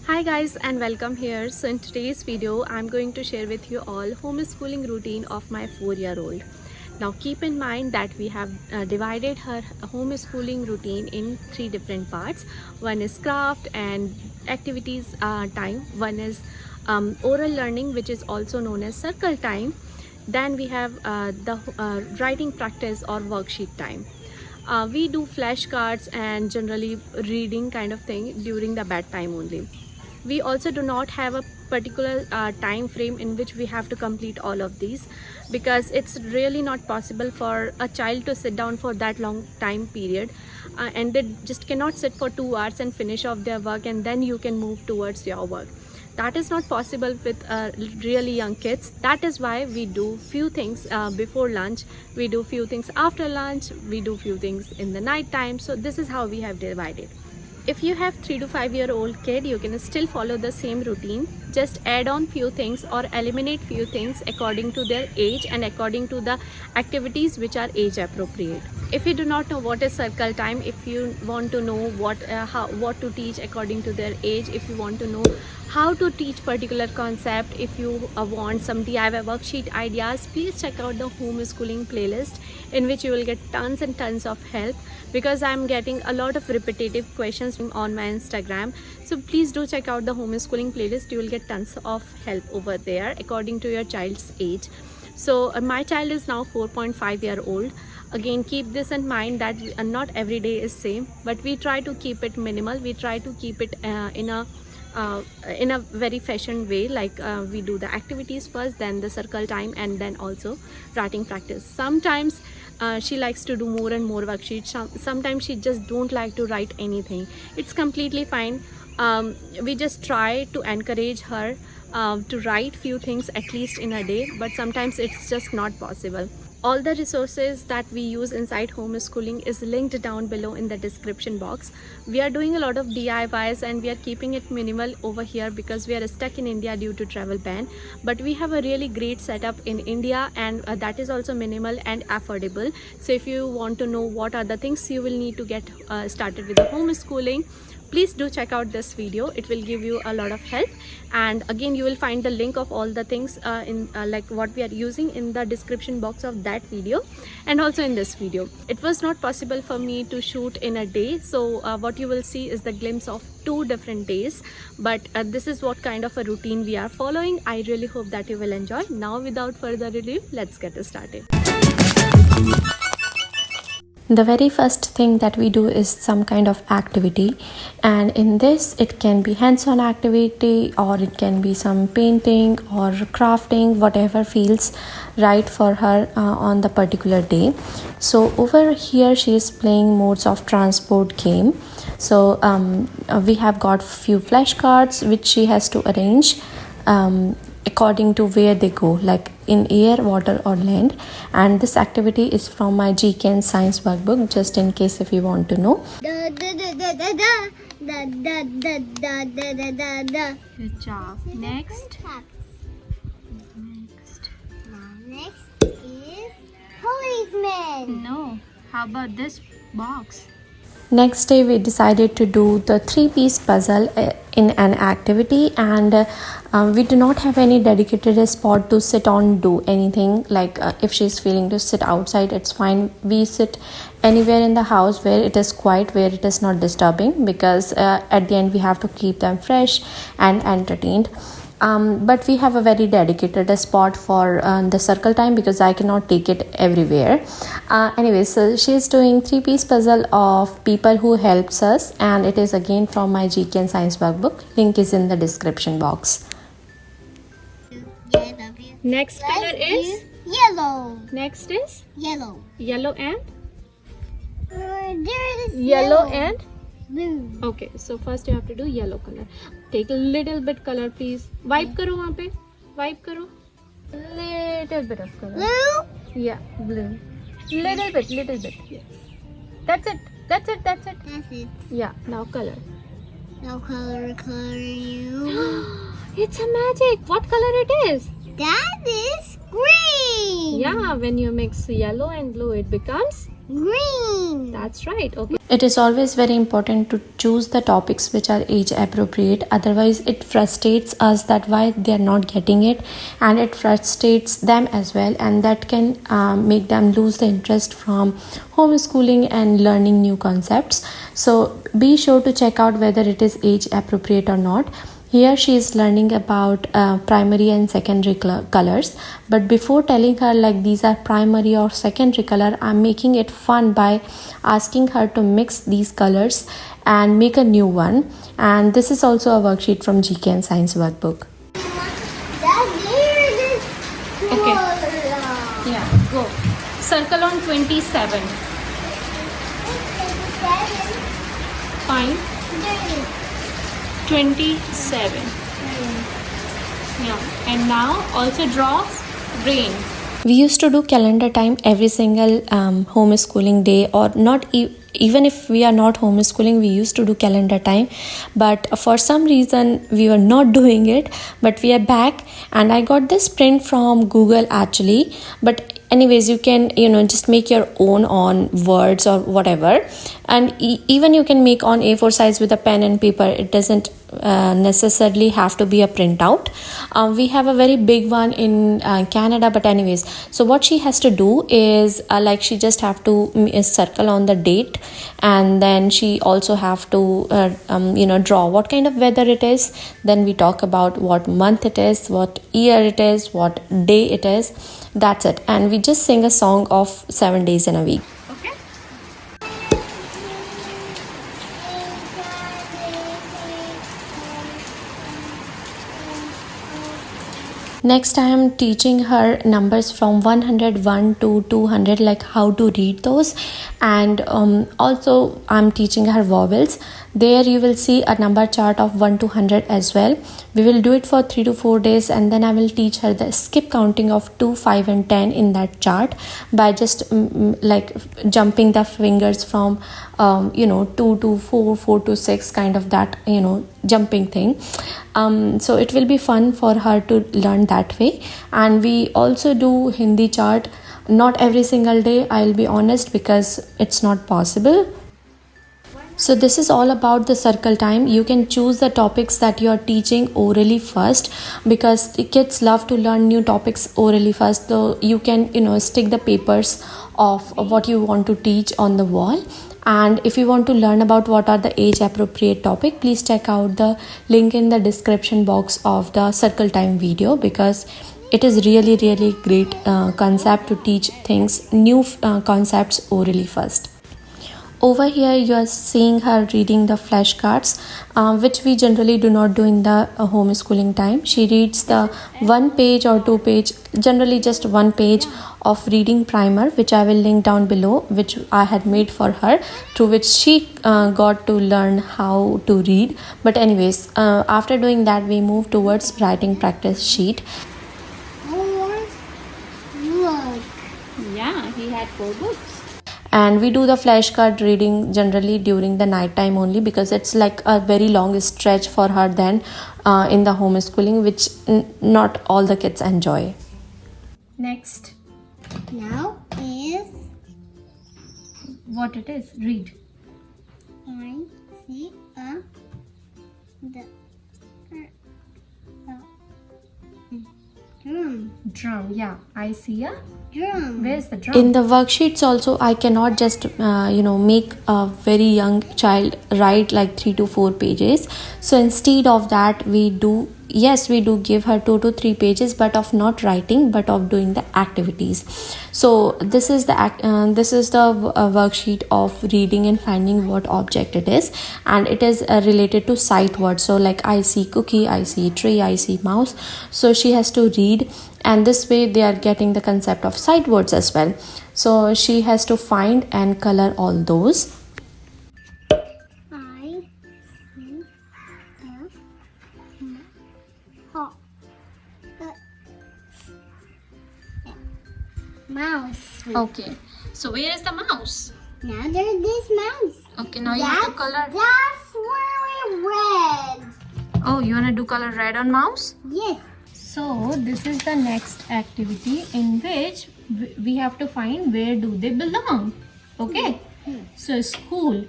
Hi guys and welcome here. So in today's video I'm going to share with you all homeschooling routine of my 4-year-old. Now keep in mind that we have divided her homeschooling routine in 3 different parts. One is craft and activities time. One is oral learning, which is also known as circle time. Then we have the writing practice or worksheet time. We do flashcards and generally reading kind of thing during the bedtime only. We also do not have a particular time frame in which we have to complete all of these, because it's really not possible for a child to sit down for that long time period, and they just cannot sit for 2 hours and finish off their work and then you can move towards your work. That is not possible with really young kids. That is why we do few things before lunch, we do few things after lunch, we do few things in the night time. So this is how we have divided. If you have 3 to 5-year-old kid, you can still follow the same routine. Just add on few things or eliminate few things according to their age and according to the activities which are age appropriate. If you do not know what is circle time, if you want to know what to teach according to their age, if you want to know how to teach particular concept, if you want some DIY worksheet ideas, please check out the homeschooling playlist, in which you will get tons and tons of help, because I'm getting a lot of repetitive questions on my Instagram. So please do check out the homeschooling playlist. You will get tons of help over there according to your child's age. So my child is now 4.5-year-old. Again, keep this in mind that not every day is same, but we try to keep it minimal. We try to keep it in a very fashion way, like we do the activities first, then the circle time, and then also writing practice. Sometimes she likes to do more and more worksheets. Sometimes she just don't like to write anything. It's completely fine. We just try to encourage her to write few things at least in a day, but sometimes it's just not possible. All the resources that we use inside homeschooling is linked down below in the description box. We are doing a lot of DIYs and we are keeping it minimal over here because we are stuck in India due to travel ban. But we have a really great setup in India, and that is also minimal and affordable. So if you want to know what are the things you will need to get started with the homeschooling, please do check out this video. It will give you a lot of help, and again you will find the link of all the things in like what we are using in the description box of that video and also in this video. It was not possible for me to shoot in a day, so what you will see is the glimpse of 2 different days, but this is what kind of a routine we are following. I really hope that you will enjoy. Now without further ado, let's get started. The very first thing that we do is some kind of activity, and in this it can be hands-on activity or it can be some painting or crafting, whatever feels right for her on the particular day. So over here she is playing modes of transport game. So we have got few flashcards which she has to arrange according to where they go, like in air, water or land. And this activity is from my GK and science workbook, just in case if you want to know. Good job. Next is policeman. No, how about this box? Next day we decided to do the 3-piece puzzle in an activity, and we do not have any dedicated spot to sit on, do anything. Like if she's feeling to sit outside, it's fine. We sit anywhere in the house where it is quiet, where it is not disturbing, because at the end we have to keep them fresh and entertained. But we have a very dedicated spot for the circle time, because I cannot take it everywhere. Anyway, so she is doing 3-piece puzzle of people who helps us, and it is again from my GK and science workbook. Link is in the description box. Next color is yellow. next is Yellow. yellow and There is yellow and blue. okay. So first you have to do yellow color. Take a little bit color, please. Wipe karo वहाँ पे. Wipe karo. Little bit of color. Blue. Yeah, blue. Little bit. Yes. That's it. That's it. Yeah. Now color. Now color you. It's a magic. What color it is? That is Green. Yeah, when you mix yellow and blue, it becomes. Green. That's right. Okay. It is always very important to choose the topics which are age appropriate, otherwise it frustrates us that why they are not getting it, and it frustrates them as well, and that can make them lose the interest from homeschooling and learning new concepts. So be sure to check out whether it is age appropriate or not. Here she is learning about primary and secondary colors, but before telling her like these are primary or secondary color, I'm making it fun by asking her to mix these colors and make a new one. And this is also a worksheet from GK and Science workbook. That there is Okay. color. Yeah, go. Circle on 27. Fine. 27. Yeah. And now also draw rain. We used to do calendar time every single homeschooling day, or not even if we are not homeschooling, we used to do calendar time, but for some reason we were not doing it, but we are back. And I got this print from Google actually, but anyways you can just make your own on words or whatever, and even you can make on A4 size with a pen and paper. It doesn't necessarily have to be a printout. We have a very big one in Canada, but anyways, so what she has to do is like she just have to circle on the date, and then she also have to draw what kind of weather it is. Then we talk about what month it is, what year it is, what day it is. That's it. And we just sing a song of 7 days in a week. Okay. Next, I am teaching her numbers from 101 to 200, like how to read those. And also I'm teaching her vowels. There you will see a number chart of 1 to 100 as well. We will do it for 3 to 4 days, and then I will teach her the skip counting of 2, 5 and 10 in that chart by just like jumping the fingers from 2 to 4, 4 to 6, kind of that jumping thing. So it will be fun for her to learn that way. And we also do Hindi chart, not every single day, I'll be honest, because it's not possible. So this is all about the circle time. You can choose the topics that you are teaching orally first, because the kids love to learn new topics orally first. So you can stick the papers of what you want to teach on the wall. And if you want to learn about what are the age appropriate topic, please check out the link in the description box of the circle time video, because it is really great concept to teach things, new concepts orally first. Over here you are seeing her reading the flashcards, which we generally do not do in the homeschooling time. She reads the 1 page or 2 page, generally just 1 page of reading primer, which I will link down below, which I had made for her, through which she got to learn how to read. But anyways, after doing that, we move towards writing practice sheet. Look. Yeah, he had 4 books. And we do the flashcard reading generally during the night time only, because it's like a very long stretch for her then in the homeschooling, which not all the kids enjoy. Next, Now is what it is? Read. I see the drum. Drum. Yeah, I see a. Drum. Where's the drum? In the worksheets also, I cannot just make a very young child write like 3 to 4 pages. So instead of that, we do give her 2 to 3 pages, but of not writing, but of doing the activities. So this is the worksheet of reading and finding what object it is, and it is related to sight words. So like I see cookie, I see tree, I see mouse. So she has to read, and this way they are getting the concept of sight words as well. So she has to find and color all those. I see mouse. Okay. So where is the mouse? Now there's this mouse. Okay, now you have to color. That's very red. Oh, you wanna do color red on mouse? Yes. So this is the next activity in which we have to find where do they belong. Okay. So school.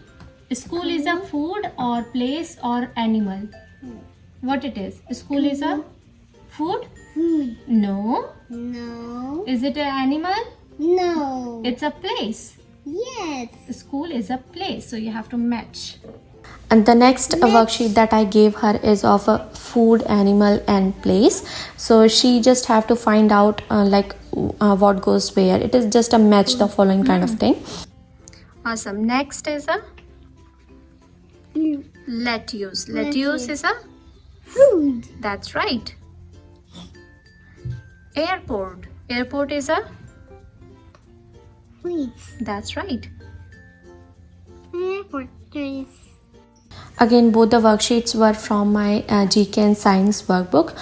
School is a food or place or animal. What it is? School is a food? Food. No. No. Is it an animal? No. It's a place. Yes. School is a place, so you have to match. And the next worksheet that I gave her is of a food, animal and place. So she just have to find out what goes where. It is just a match the following kind of thing. Awesome. Next is a lettuce. Lettuce is a Food. that's right. Airport. Airport is a Please. that's right. Airport. Please. Again, both the worksheets were from my GK and Science workbook.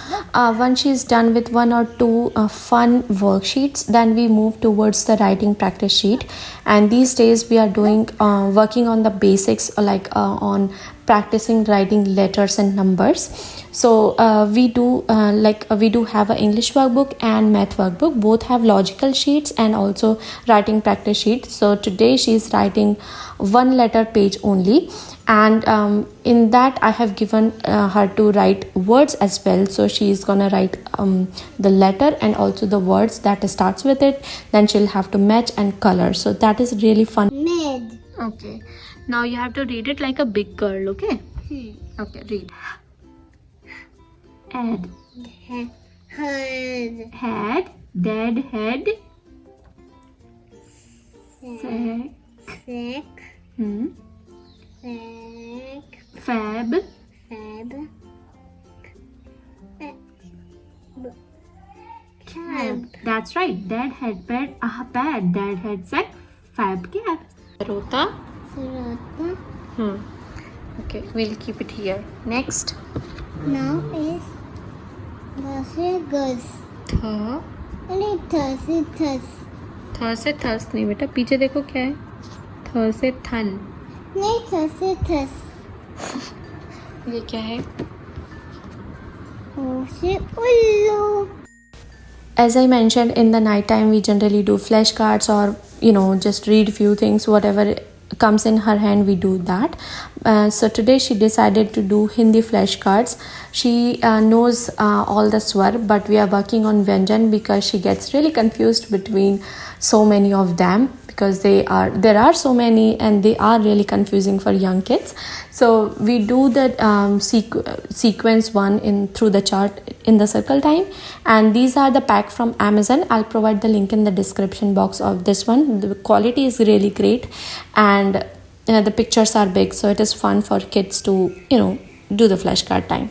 Once she's done with one or two fun worksheets, then we move towards the writing practice sheet. And these days we are doing working on the basics, on practicing writing letters and numbers. So we do have an English workbook and math workbook. Both have logical sheets and also writing practice sheets. So today she is writing one letter page only, and in that I have given her to write words as well. So she is gonna write the letter and also the words that starts with it. Then she'll have to match and color. So that is really fun. Mid. Okay. Now you have to read it like a big girl, okay? Okay, read. Head. Head. Head. Dead head. Sack. Sick. Sick. Fab. Fab. Cab. That's right. Dead head bed. Bad. Dead head sack. Fab cat. Rota. Sarota. Okay, we'll keep it here. Next. Now is Gus. थ. अरे thus. थ से thus नहीं बेटा, पीछे देखो क्या है. थ से थन. नहीं थस. ये क्या है? ओ से उल्लू. As I mentioned, in the night time we generally do flashcards or just read few things, whatever comes in her hand we do that. So today she decided to do Hindi flashcards. She knows all the swar, but we are working on Vyanjan because she gets really confused between so many of them, because there are so many and they are really confusing for young kids. So we do the sequence one through the chart in the circle time, and these are the pack from Amazon. I'll provide the link in the description box of this one. The quality is really great, and the pictures are big, so it is fun for kids to do the flashcard time.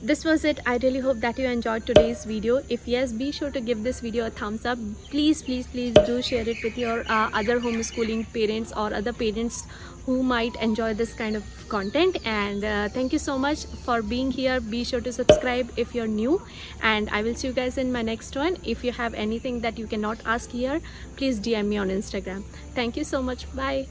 This was it. I really hope that you enjoyed today's video. If yes, be sure to give this video a thumbs up. Please do share it with your other homeschooling parents or other parents who might enjoy this kind of content. And thank you so much for being here. Be sure to subscribe if you're new, and I will see you guys in my next one. If you have anything that you cannot ask here, please DM me on Instagram. Thank you so much. Bye.